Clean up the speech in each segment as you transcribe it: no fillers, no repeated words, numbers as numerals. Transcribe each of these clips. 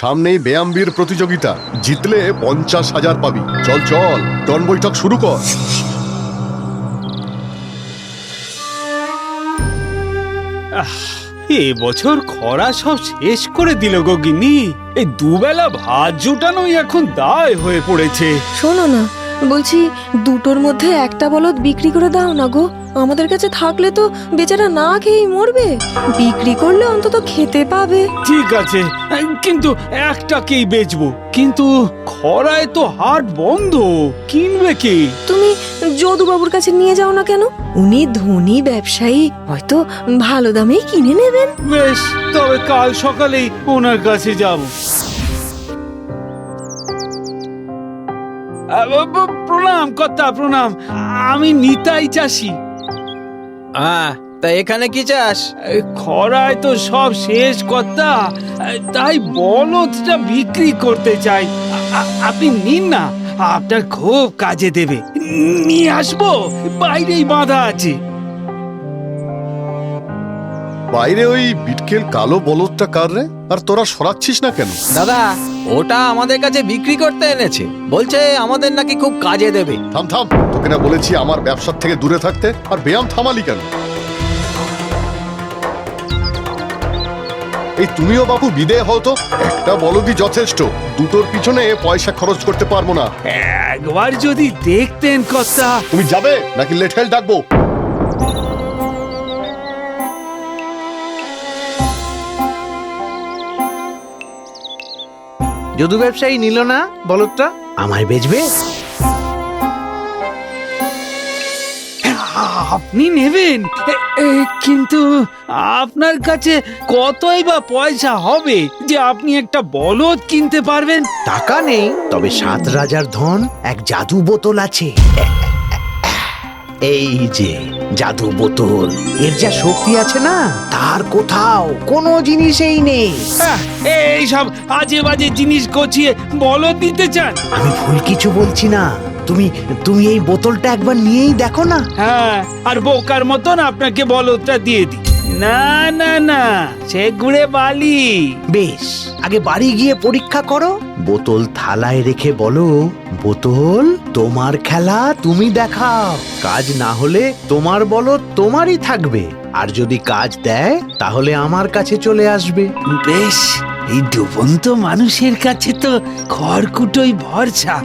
সামনেই ব্যায়ামবীর প্রতিযোগিতা, জিতলে 50,000 পাবি। চল চল, টন বৈঠক শুরু কর। এবছর খরা সব শেষ করে দিল গো গিন্নি। এই দুবেলা ভাত জোটানোই এখন দায় হয়ে পড়েছে। শোনো না, বলছি দুটোর মধ্যে একটা বলদ বিক্রি করে দাও না গো। আমাদের কাছে থাকলে তো বেচারা না খেয়েই মরবে, বিক্রি করলে অন্তত খেতে পাবে। ঠিক আছে, কিন্তু একটাকেই বেচবো। কিন্তু খরায় তো হাট বন্ধ, কিনবে কি? তুমি যদুবাবুর কাছে নিয়ে যাও না কেন? উনি ধনী ব্যবসায়ী, হয়তো ভালো দামেই কিনে নেবেন। বেশ, তবে কাল সকালেই ওনার কাছে যাব। প্রণাম কর্তা, প্রণাম। আমি নিতাই চাষি। তা এখানে কি চাস? খরায় তো সব শেষ কর্তা, তাই বলদটা বিক্রি করতে চাই। আপনি নিন না, আপনার খুব কাজে দেবে। নিয়ে আসবো, বাইরেই বাঁধা আছে। বাইরে ওই বিটকেল কালো বলদটা কার রে? আর তোরা সরাচ্ছিস না কেন? দাদা, ওটা আমাদের কাছে বিক্রি করতে এনেছে, বলছে আমাদের নাকি খুব কাজে দেবে। থাম থাম, তোকে না বলেছি আমার ব্যবসার থেকে দূরে থাকতে? আর ব্যায়াম থামালি কেন? এই তুমিও বাবু বিদেয় হও তো। একটা বলদই যথেষ্ট, দুটোর পিছনে পয়সা খরচ করতে পারবো না। একবার যদি দেখতেন কর্তা। তুমি যাবে নাকি লেঠেল ডাকবো? যদু ব্যবসায়ী নিল না বলদটা, আমায় বেচবে? আপনি নেবেন, কিন্তু আপনার কাছে কতই বা পয়সা হবে যে আপনি একটা বলদ কিনতে পারবেন? টাকা নেই, তবে 7 রাজার ধন এক জাদু বোতল আছে। এই যে জাদু বোতল, এর যা শক্তি আছে না, তার কোথাও কোনো জিনিসেই নেই। এইসব আজে বাজে জিনিস গছিয়ে বলদ দিতে চান? আমি ভুল কিছু বলছি না, তুমি তুমি এই বোতলটা একবার নিয়েই দেখো না। হ্যাঁ, আর বোকার মতন আপনাকে বলদটা দিয়ে দিই? না না না, সে গুড়ে বালি। বেশ, আগে বাড়ি গিয়ে পরীক্ষা করো। বোতল থালায় রেখে বলো, বোতল তোমার খেলা তুমি দেখাও। কাজ না হলে তোমার বলদ তোমারই থাকবে, আর যদি কাজ দেয় তাহলে আমার কাছে চলে আসবে। বেশ, এই ডুবন্ত মানুষের কাছে তো খড়কুটোই ভরসা।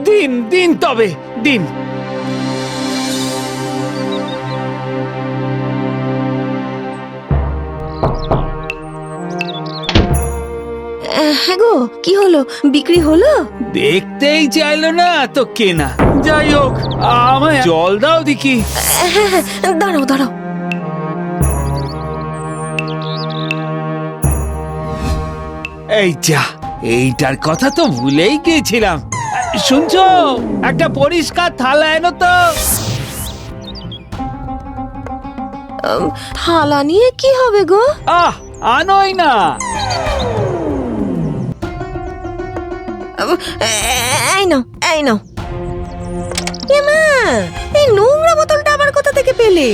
দিন দিন, তবে দিন। হ্যাঁ গো, কি হলো, বিক্রি হলো? দেখতেই চাইলো না তো কেনা। যাই হোক, আমায় জল দাও দেখি। হ্যাঁ হ্যাঁ, দাঁড়াও দাঁড়াও। এই যা, এইটার কথা তো ভুলেই গিয়েছিলাম। শুনছো, একটা পরিষ্কার থালা এনো তো। থালা নিয়ে কি হবে গো? আনোই না। এই নাও, এই নাও। মা, এই নোংরা বোতলটা আবার কোথা থেকে পেলে?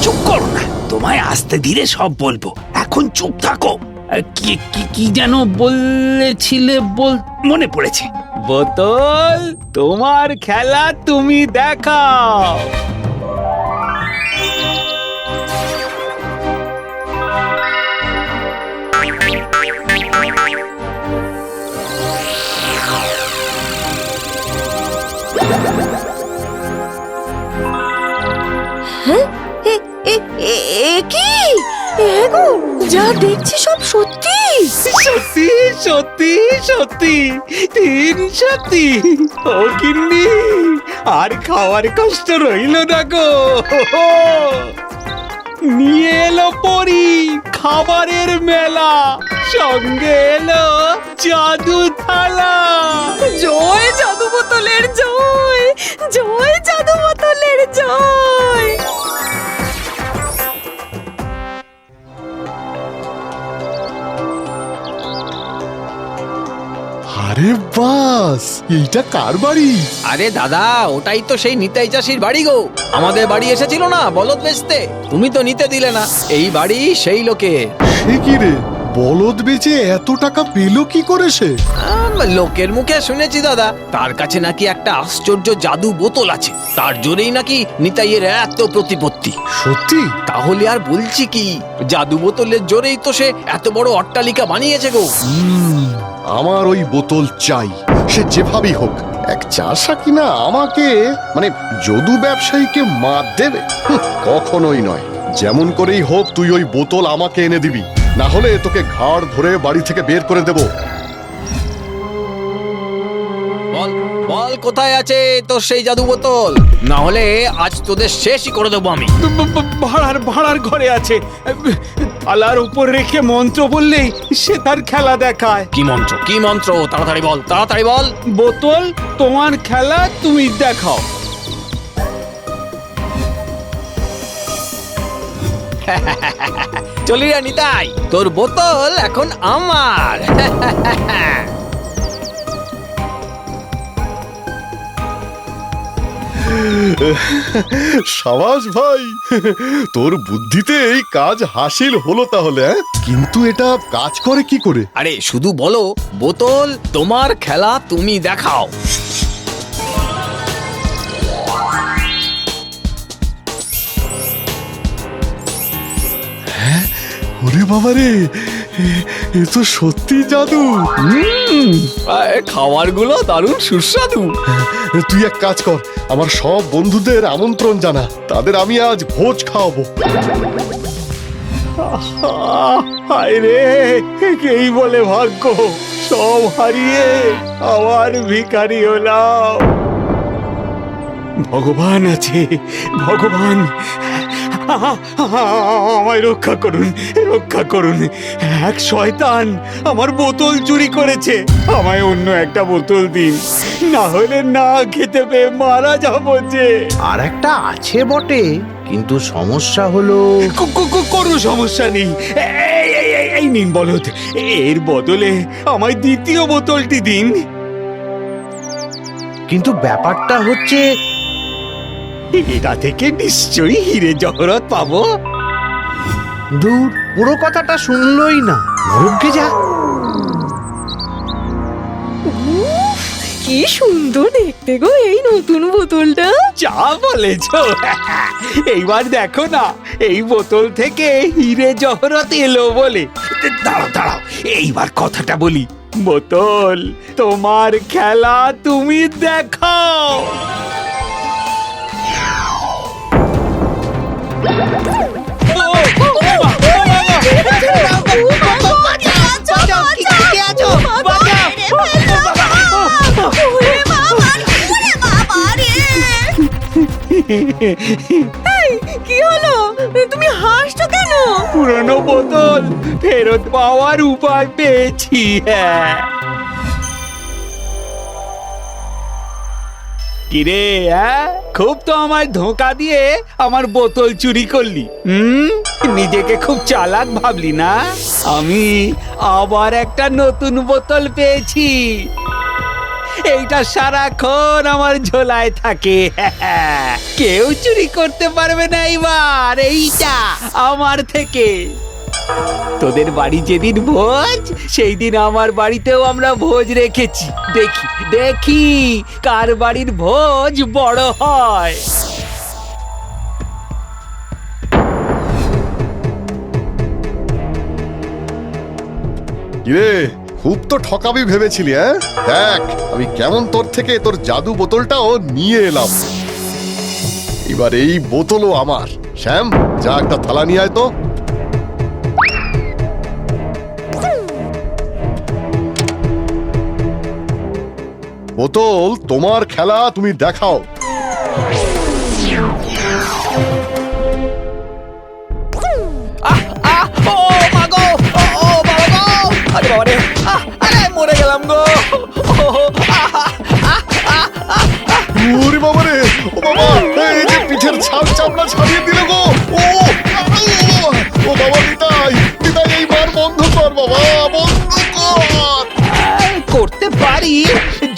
চুপ করো না, তোমায় আস্তে ধীরে সব বলবো, এখন চুপ থাকো। কি কি কি যেন বলেছিলে? মনে পড়েছে। বোতল তোমার খেলা তুমি দেখাও। হ্যাঁ, কি গো, যা দেখছি সব সত্যি? সত্যি সত্যি সত্যি, 3 সত্যি। ও গিন্নি, আর খাওয়ার কষ্ট রইল না গো। নিয়ে এলো পরি খাবারের মেলা, সঙ্গে এলো জাদু থালা। জয় জাদু বোতলের জয়, জয় জাদু বোতলের জয়। আরে বাস, এইটা কার বাড়ি? আরে দাদা, ওটাই তো সেই নিতাই চাষির বাড়ি গো। আমাদের বাড়ি এসেছিল না বলদ বেচতে, তুমি তো নিতে দিলে না। এই বাড়ি সেই লোকে। সে কি রে, বলদ বেচে এত টাকা পেল কি করে সে? লোকের মুখে শুনেছি দাদা, তার কাছে নাকি একটা আশ্চর্য জাদু বোতল আছে, তার জোরেই নাকি নিতাইয়ের এত প্রতিপত্তি। সত্যি? তাহলে আর বলছি কি, জাদু বোতলের জোরেই তো সে এত বড় অট্টালিকা বানিয়েছে গো। আমার ওই বোতল চাই, সে যেভাবেই হোক। এক চাষা কিনা আমাকে মানে যদু ব্যবসায়ীকে মাত দেবে? কখনোই নয়। যেমন করেই হোক তুই ওই বোতল আমাকে এনে দিবি, না হলে তোকে ঘাড় ধরে বাড়ি থেকে বের করে দেব। বল বল, কোথায় আছে তোর সেই জাদু বোতল? না হলে আজ তোদের শেষই করে দেবো আমি। ভাড়ার ঘরে আছে। আলার উপর রেখে মন্ত্র বললেই সে তার খেলা দেখায়। কি মন্ত্র, কি মন্ত্র? তাড়াতাড়ি বল, তাড়াতাড়ি বল। বোতল তোমার খেলা তুমি দেখাও। চলি রে নিতাই, তোর বোতল এখন আমার। সাবাস ভাই, তোর বুদ্ধিতে এই কাজ হাসিল হলো তাহলে। কিন্তু এটা কাজ করে কি করে? আরে শুধু বলো, বোতল তোমার খেলা তুমি দেখাও। ওরে বাবা রে, এ তো সত্যি জাদু। খাবারগুলো দারুণ সুস্বাদু। তুই এক কাজ কর, আমার সব বন্ধুদের আমন্ত্রণ জানা, তাদের আমি আজ ভোজ খাওয়াবো। হায় রে, এই বলে ভাগ্য, সব হারিয়ে আবার ভিখারি হলাম। ভগবান আছে, ভগবান আমায় রক্ষা করুন, রক্ষা করুন। এক শয়তান আমার বোতল চুরি করেছে, আমায় অন্য একটা বোতল দিন, না হলে না খেতে পেয়ে মারা যাবো যে। আর একটা আছে বটে, কিন্তু সমস্যা হলো। কোনো সমস্যা নেই, এই নিন বলদ, এর বদলে আমায় দ্বিতীয় বোতলটি দিন। কিন্তু ব্যাপারটা হচ্ছে, এটা থেকে নিশ্চয়ই হিরে জহরত পাবো। দূর, পুরো কথাটা শুনলই না, নরকে যা। উফ, কি সুন্দর দেখতে গো এই নতুন বোতলটা। যা বলেছ, এইবার দেখো না, এই বোতল থেকে হিরে জহরত এলো বলে। দাঁড়াও দাঁড়াও, এইবার কথাটা বলি। বোতল তোমার খেলা তুমি দেখাও। কি হলো, তুমি হাসছো কেন? পুরনো বোতল ফেরত পাওয়ার উপায় পেয়েছি। হ্যাঁ, কিরে, খুব তো আমায় ধোঁকা দিয়ে আমার বোতল চুরি করলি। নিজেকে খুব চালাক ভাবলি না? আমি আবার একটা নতুন বোতল পেয়েছি, এইটা সারাক্ষণ আমার ঝোলায় থাকে। কেউ চুরি করতে পারবে না এইবার, এইটা আমার থেকে। তোদের বাড়ি যেদিন ভোজ, সেই দিন আমার বাড়িতেও আমরা ভোজ রেখেছি। দেখি দেখি কার বাড়ির ভোজ বড় হয়। কিরে, খুব তো ঠকাবি ভেবেছিলি। দেখ আমি কেমন তোর থেকে তোর জাদু বোতলটাও নিয়ে এলাম। এবার এই বোতলও আমার। শ্যাম, যা একটা থালা নিয়ে আয় তো। বোতল তোমার খেলা তুমি দেখাও। মরে গেলাম গো। ওরে বাবা রে, ও বাবা, এই যে পিঠের ছাল চামড়া ছাড়িয়ে দিল গো। ও বাবা, নিতাই নিতাই, এইবার বন্ধ কর বাবা, বন্ধ কর। করতে পারি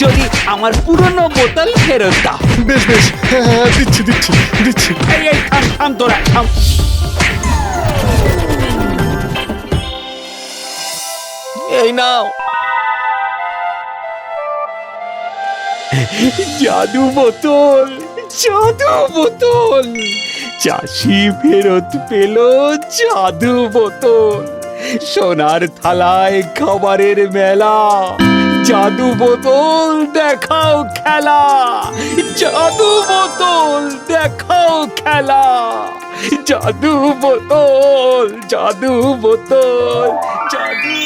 যদি আমার পুরনো বোতল ফেরত দাও। বেশ বেশ, হ্যাঁ, দিচ্ছি দিচ্ছি দিচ্ছি। এই থাম থাম তোরা থাম। নাও। জাদু বোতল, জাদু বোতল, চাষি ফেরত পেল জাদু বোতল, সোনার থালায় খাবারের মেলা, জাদু বোতল দেখাও খেলা, জাদু বোতল দেখাও খেলা, জাদু বোতল, জাদু বোতল, জাদু